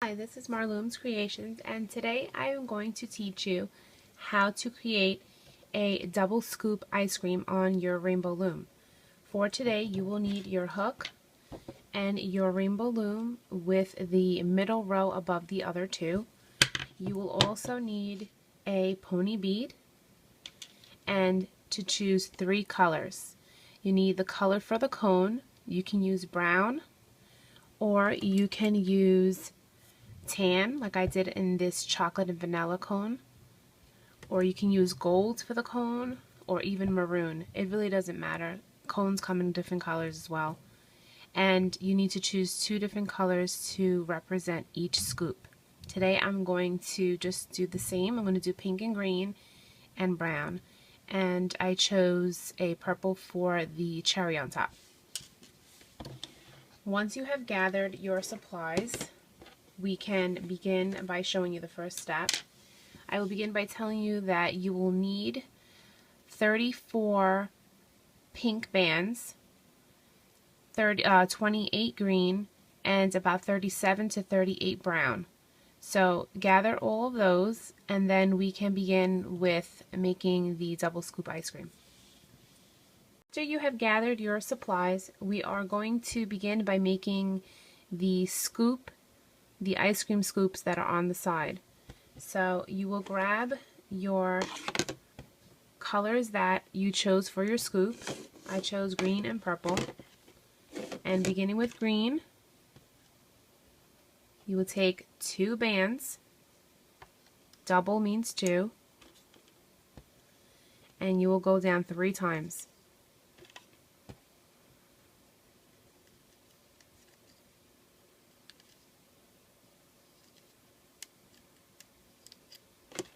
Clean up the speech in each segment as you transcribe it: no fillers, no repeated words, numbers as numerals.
Hi, this is Marloomz Creations, and today I am going to teach you how to create a double scoop ice cream on your rainbow loom. For today, you will need your hook and your rainbow loom with the middle row above the other two. You will also need a pony bead and to choose 3 colors. You need the color for the cone. You can use brown or you can use tan like I did in this chocolate and vanilla cone, or you can use gold for the cone or even maroon. It really doesn't matter. Cones come in different colors as well, and you need to choose 2 different colors to represent each scoop. Today I'm going to just do the same. I'm going to do pink and green and brown, and I chose a purple for the cherry on top. Once you have gathered your supplies, we can begin by showing you the first step. I will begin by telling you that you will need 34 pink bands, 28 green, and about 37 to 38 brown. So gather all of those and then we can begin with making the double scoop ice cream. After you have gathered your supplies, we are going to begin by making the ice cream scoops that are on the side. So you will grab your colors that you chose for your scoop. I chose green and purple. And beginning with green, you will take 2 bands. Double means 2. And you will go down 3 times.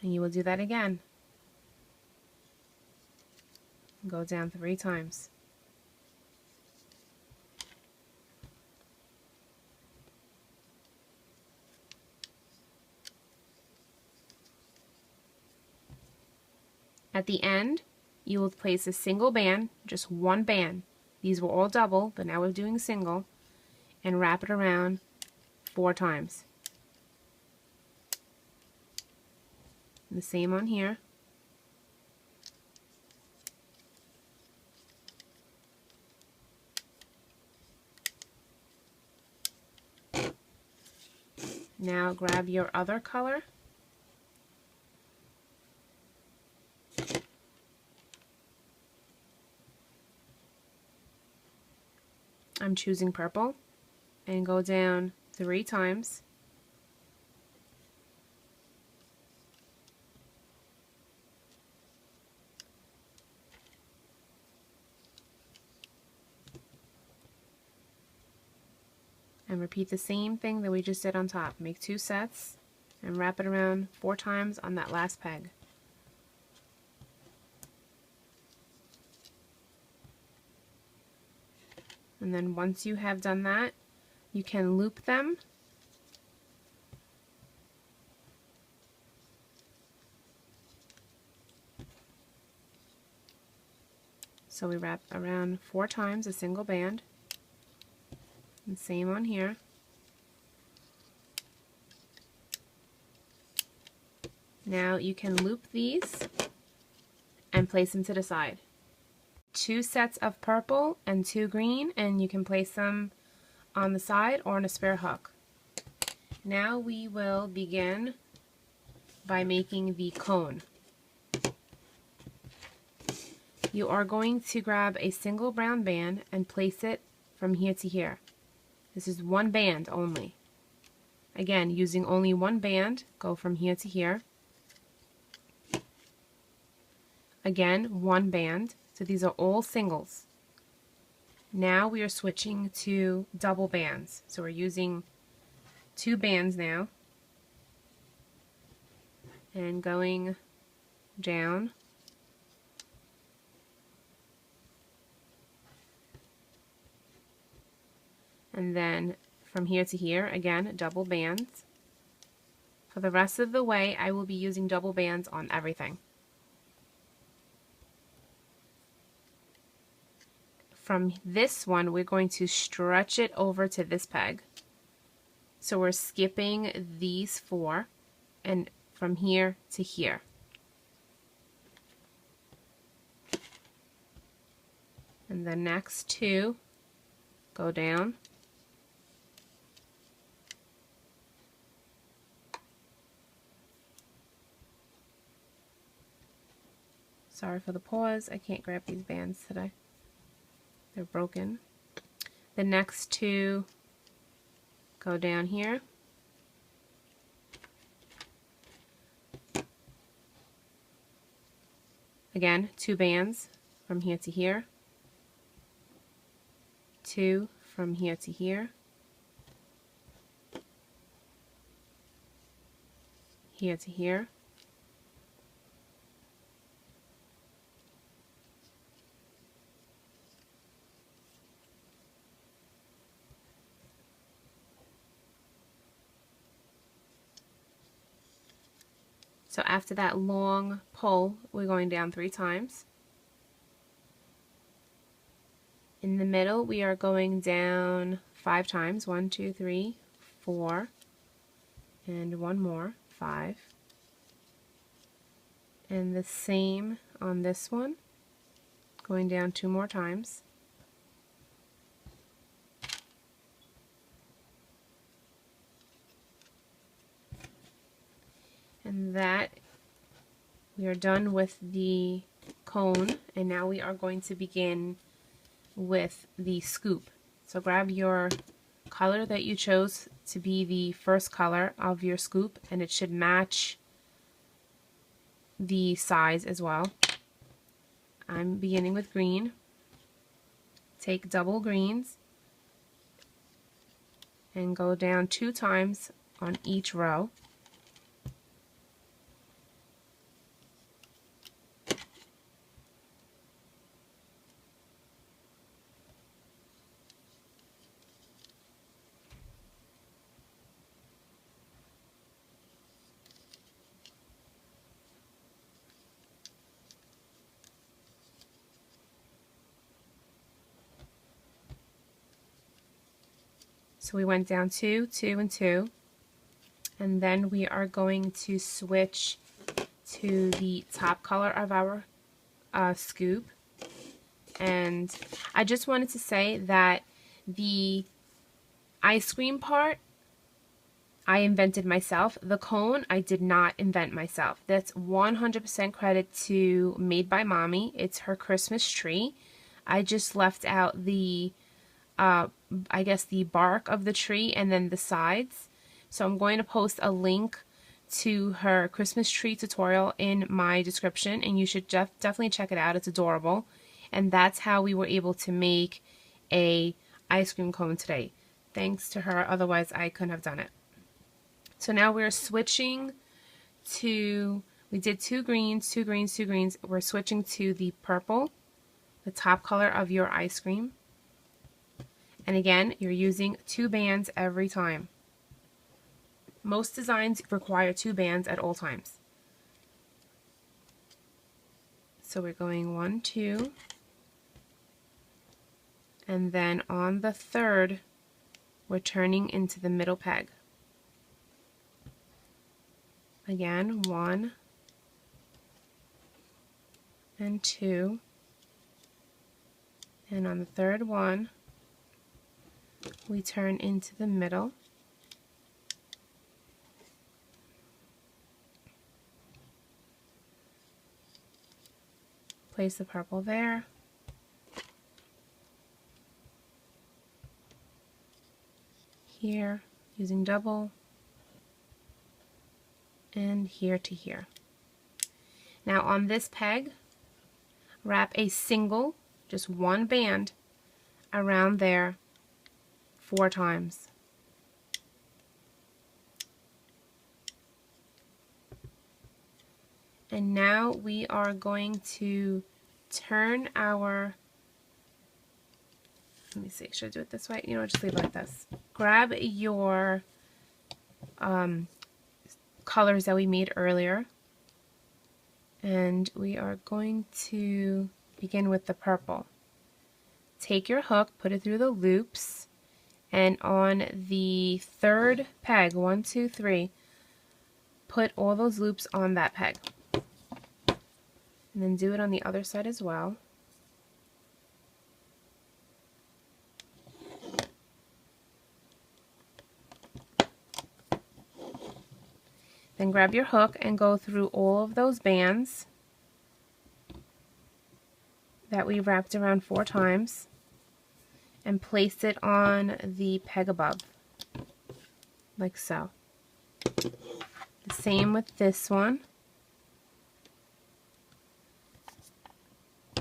And you will do that again. Go down 3 times. At the end, you will place a single band, just 1 band. These were all double, but now we're doing single, and wrap it around 4 times. The same on here. Now grab your other color. I'm choosing purple, and go down 3 times. And repeat the same thing that we just did on top. Make 2 sets and wrap it around 4 times on that last peg. And then once you have done that, you can loop them. So we wrap around 4 times a single band. And same on here. Now you can loop these and place them to the side. 2 sets of purple and 2 green, and you can place them on the side or on a spare hook. Now we will begin by making the cone. You are going to grab a single brown band and place it from here to here. This is 1 band only. Again, using only 1 band, go from here to here. Again, 1 band. So these are all singles. Now we are switching to double bands. So we're using 2 bands now. And going down. And then from here to here, again, double bands. For the rest of the way, I will be using double bands on everything. From this one, we're going to stretch it over to this peg. So we're skipping these 4 and from here to here. And the next 2 go down. Sorry for the pause. I can't grab these bands today. They're broken. The next 2 go down here. Again, 2 bands from here to here. 2 from here to here. Here to here. So after that long pull, we're going down 3 times. In the middle, we are going down 5 times. 1, 2, 3, 4, and 1 more, 5. And the same on this one, going down 2 more times. And that, we are done with the cone, and now we are going to begin with the scoop. So grab your color that you chose to be the first color of your scoop, and it should match the size as well. I'm beginning with green. Take double greens and go down 2 times on each row. So we went down 2, 2, and 2, and then we are going to switch to the top color of our scoop. And I just wanted to say that the ice cream part I invented myself. The cone I did not invent myself. That's 100% credit to Made by Mommy. It's her Christmas tree. I just left out the I guess the bark of the tree and then the sides. So I'm going to post a link to her Christmas tree tutorial in my description, and you should definitely check it out. It's adorable. And that's how we were able to make a ice cream cone today. Thanks to her, otherwise I couldn't have done it. So now we're switching to, we did 2 greens, 2 greens, 2 greens. We're switching to the purple, the top color of your ice cream. And again, you're using 2 bands every time. Most designs require 2 bands at all times. So we're going 1, 2, and then on the 3rd, we're turning into the middle peg. Again, 1 and 2, and on the 3rd one, we turn into the middle. Place the purple there. Here, using double, and here to here. Now on this peg, wrap a single, just 1 band around there 4 times. And now we are going to turn our, let me see, should I do it this way? You know, just leave it like this. Grab your colors that we made earlier, and we are going to begin with the purple. Take your hook, put it through the loops, and on the third peg, 1, 2, 3, put all those loops on that peg. And then do it on the other side as well. Then grab your hook and go through all of those bands that we wrapped around 4 times and place it on the peg above, like so. The same with this one.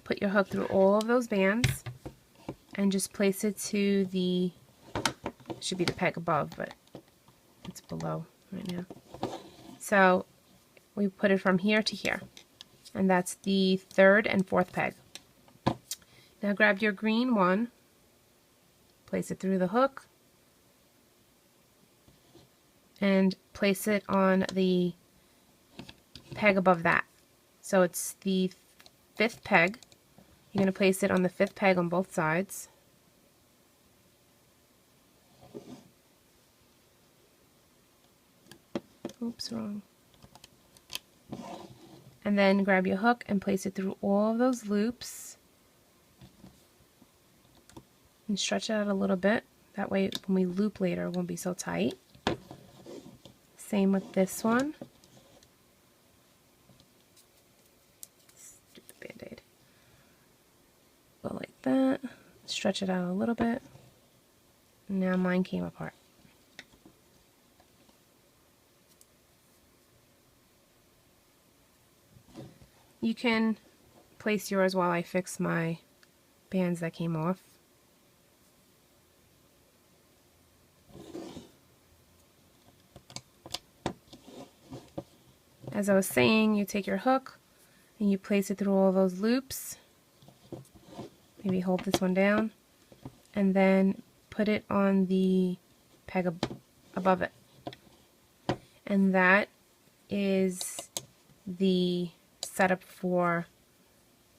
Put your hook through all of those bands and just place it to the, should be the peg above, but it's below right now. So we put it from here to here, and that's the third and fourth peg. Now grab your green one, place it through the hook, and place it on the peg above that. So it's the 5th peg. You're going to place it on the 5th peg on both sides. Oops, wrong. And then grab your hook and place it through all of those loops. And stretch it out a little bit. That way when we loop later it won't be so tight. Same with this one. Stupid Band-Aid. Go like that. Stretch it out a little bit. Now mine came apart. You can place yours while I fix my bands that came off. As I was saying, you take your hook and you place it through all those loops. Maybe hold this one down and then put it on the peg above it. And that is the setup for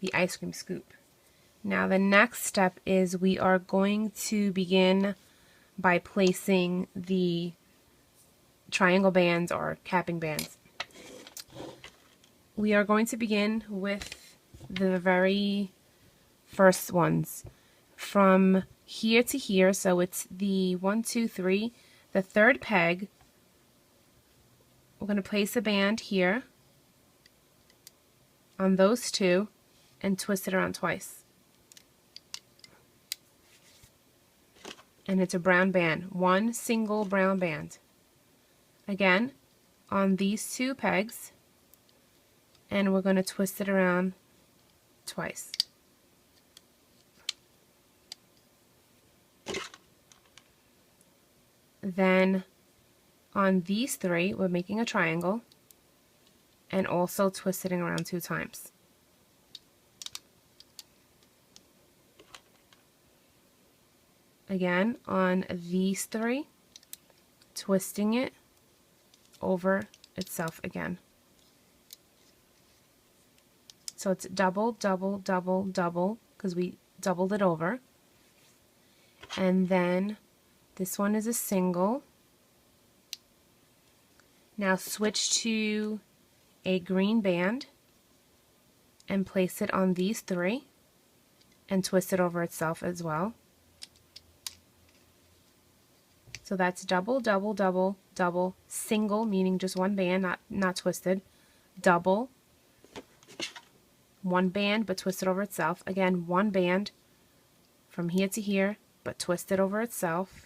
the ice cream scoop. Now the next step is we are going to begin by placing the triangle bands or capping bands. We are going to begin with the very first ones from here to here. So it's the 1, 2, 3, the 3rd peg. We're going to place a band here on those 2 and twist it around twice. And it's a brown band, 1 single brown band. Again, on these 2 pegs, and we're going to twist it around twice. Then on these 3, we're making a triangle and also twisting around 2 times. Again, on these 3, twisting it over itself again. So it's double, double, double, double, because we doubled it over. And then this one is a single. Now switch to a green band and place it on these 3 and twist it over itself as well. So that's double, double, double, double, single, meaning just 1 band, not twisted, double, 1 band but twist it over itself. Again, 1 band from here to here but twist it over itself.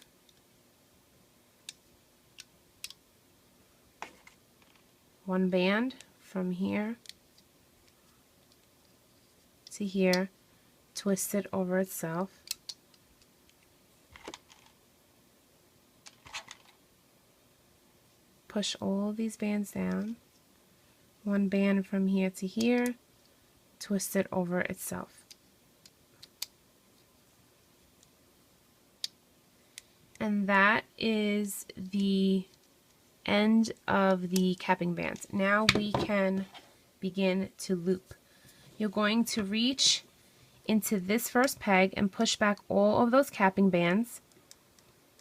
One band from here to here, twist it over itself. Push all of these bands down. 1 band from here to here, twist it over itself. And that is the end of the capping bands. Now we can begin to loop. You're going to reach into this first peg and push back all of those capping bands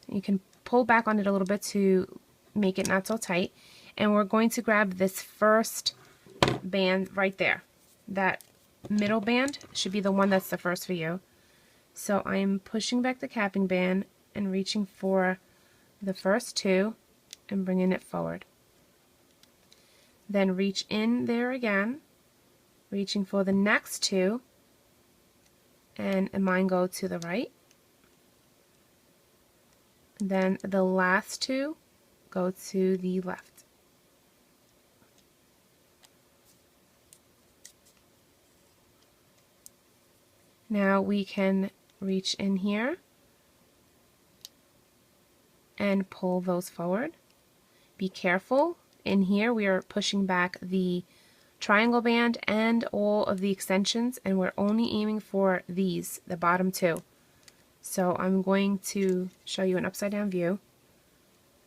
You can pull back on it a little bit to make it not so tight. And we're going to grab this first band right there. That middle band should be the one that's the first for you. So I'm pushing back the capping band and reaching for the first two and bringing it forward. Then reach in there again, reaching for the next two, and mine go to the right. Then the last two go to the left. Now we can reach in here and pull those forward. Be careful. In here we are pushing back the triangle band and all of the extensions, and we're only aiming for these, the bottom two. So I'm going to show you an upside down view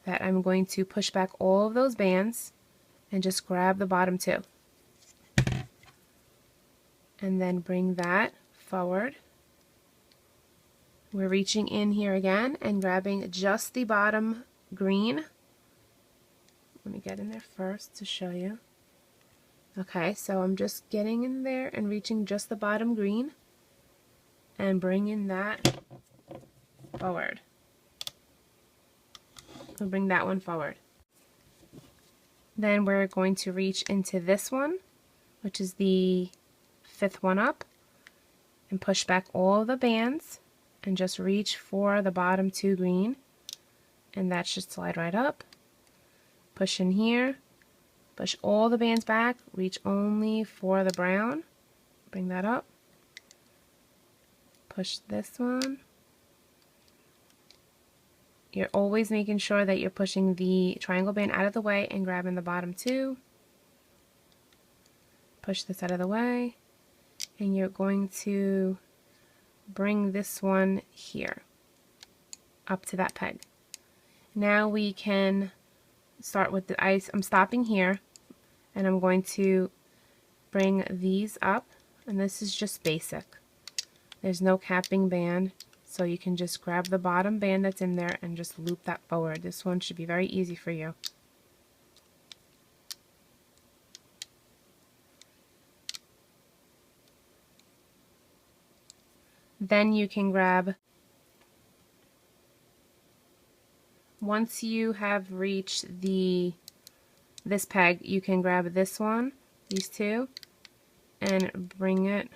that I'm going to push back all of those bands and just grab the bottom two. And then bring that forward. We're reaching in here again and grabbing just the bottom green. Let me get in there first to show you. Okay, so I'm just getting in there and reaching just the bottom green and bringing that forward. We'll bring that one forward. Then we're going to reach into this one, which is the fifth one up, and push back all the bands and just reach for the bottom two green, and that should slide right up. Push in here, push all the bands back, reach only for the brown, bring that up, push this one. You're always making sure that you're pushing the triangle band out of the way and grabbing the bottom two. Push this out of the way, and you're going to bring this one here up to that peg. Now we can start with the ice. I'm stopping here and I'm going to bring these up, and this is just basic. There's no capping band, so you can just grab the bottom band that's in there and just loop that forward. This one should be very easy for you. Then you can grab, once you have reached this peg, you can grab this one, these two, and bring it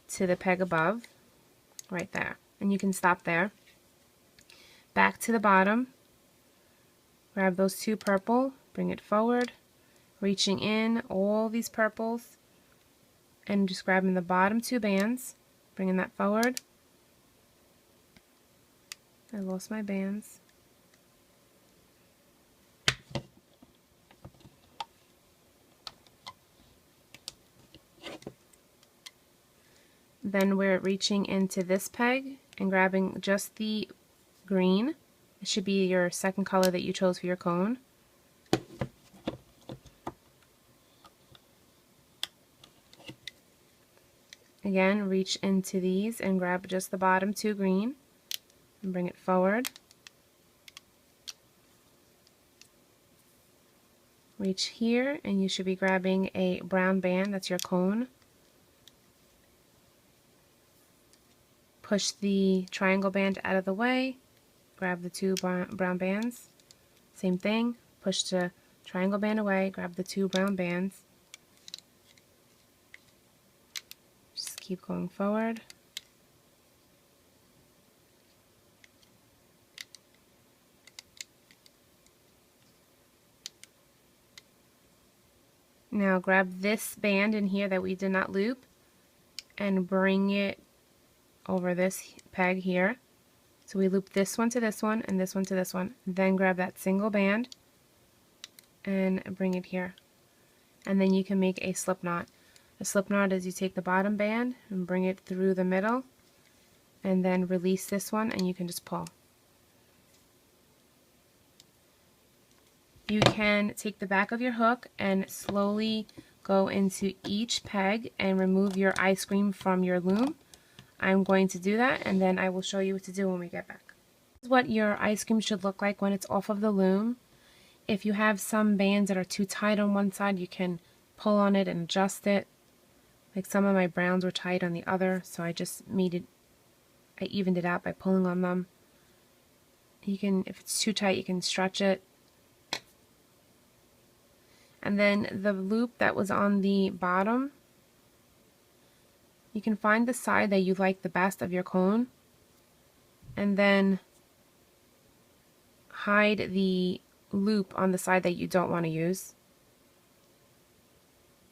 to the peg above, right there. And you can stop there. Back to the bottom, grab those two purple, bring it forward, reaching in all these purples, and just grabbing the bottom two bands, bringing that forward. I lost my bands. Then we're reaching into this peg and grabbing just the green. It should be your second color that you chose for your cone. Again, reach into these and grab just the bottom two green and bring it forward. Reach here and you should be grabbing a brown band, that's your cone. Push the triangle band out of the way, grab the two brown bands. Same thing, push the triangle band away, grab the two brown bands. Just keep going forward. Now grab this band in here that we did not loop and bring it over this peg here. So we loop this one to this one and this one to this one. Then grab that single band and bring it here. And then you can make a slip knot. A slip knot is you take the bottom band and bring it through the middle and then release this one and you can just pull. You can take the back of your hook and slowly go into each peg and remove your ice cream from your loom. I'm going to do that, and then I will show you what to do when we get back. This is what your ice cream should look like when it's off of the loom. If you have some bands that are too tight on one side, you can pull on it and adjust it. Like some of my browns were tight on the other, so I just I evened it out by pulling on them. You can, if it's too tight, you can stretch it. And then the loop that was on the bottom, you can find the side that you like the best of your cone, and then hide the loop on the side that you don't want to use.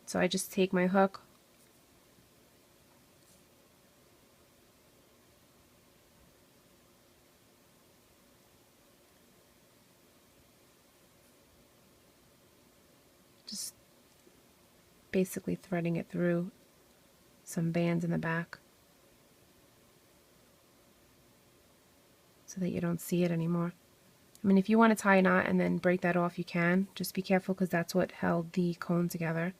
So I just take my hook, just basically threading it through some bands in the back so that you don't see it anymore. I mean, if you want to tie a knot and then break that off, you can. Just be careful because that's what held the cone together.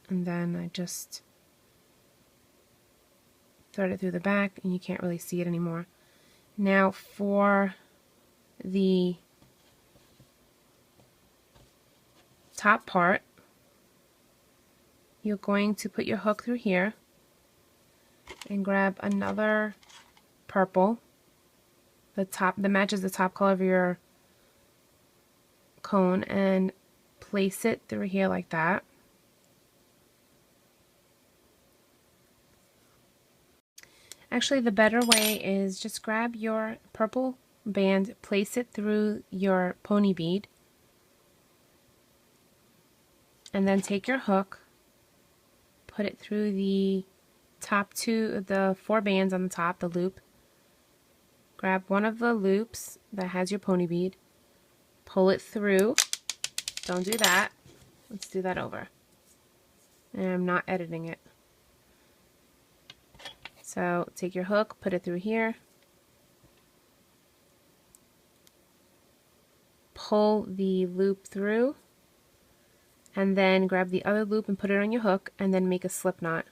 And then I just thread it through the back and you can't really see it anymore. Now for the top part, you're going to put your hook through here and grab another purple, that matches the top color of your cone, and place it through here like that. Actually, the better way is just grab your purple band, place it through your pony bead, and then take your hook, put it through the the 4 bands on the top, the loop. Grab one of the loops that has your pony bead, pull it through. Don't do that. Let's do that over. And I'm not editing it. So take your hook, put it through here, pull the loop through, and then grab the other loop and put it on your hook, and then make a slip knot.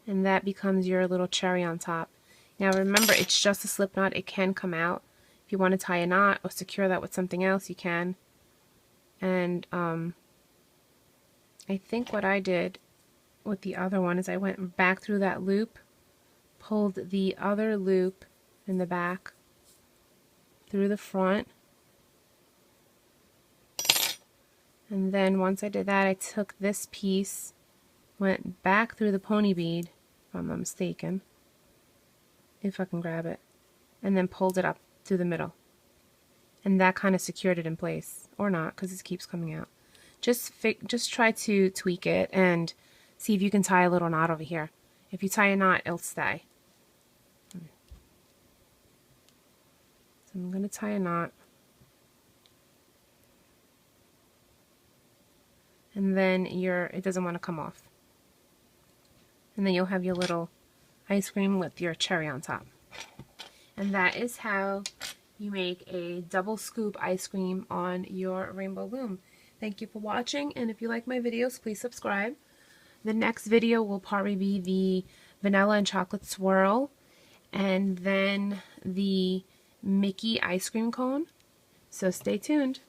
And that becomes your little cherry on top. Now remember, it's just a slip knot. It can come out. If you want to tie a knot or secure that with something else, you can. And I think what I did with the other one is I went back through that loop, pulled the other loop in the back through the front, and then once I did that, I took this piece, went back through the pony bead, if I'm not mistaken, if I can grab it, and then pulled it up through the middle. And that kind of secured it in place, or not, because it keeps coming out. Just try to tweak it and see if you can tie a little knot over here. If you tie a knot, it'll stay. So I'm going to tie a knot. And then it doesn't want to come off. And then you'll have your little ice cream with your cherry on top. And that is how you make a double scoop ice cream on your rainbow loom. Thank you for watching, and if you like my videos, please subscribe. The next video will probably be the vanilla and chocolate swirl, and then the Mickey ice cream cone. So stay tuned.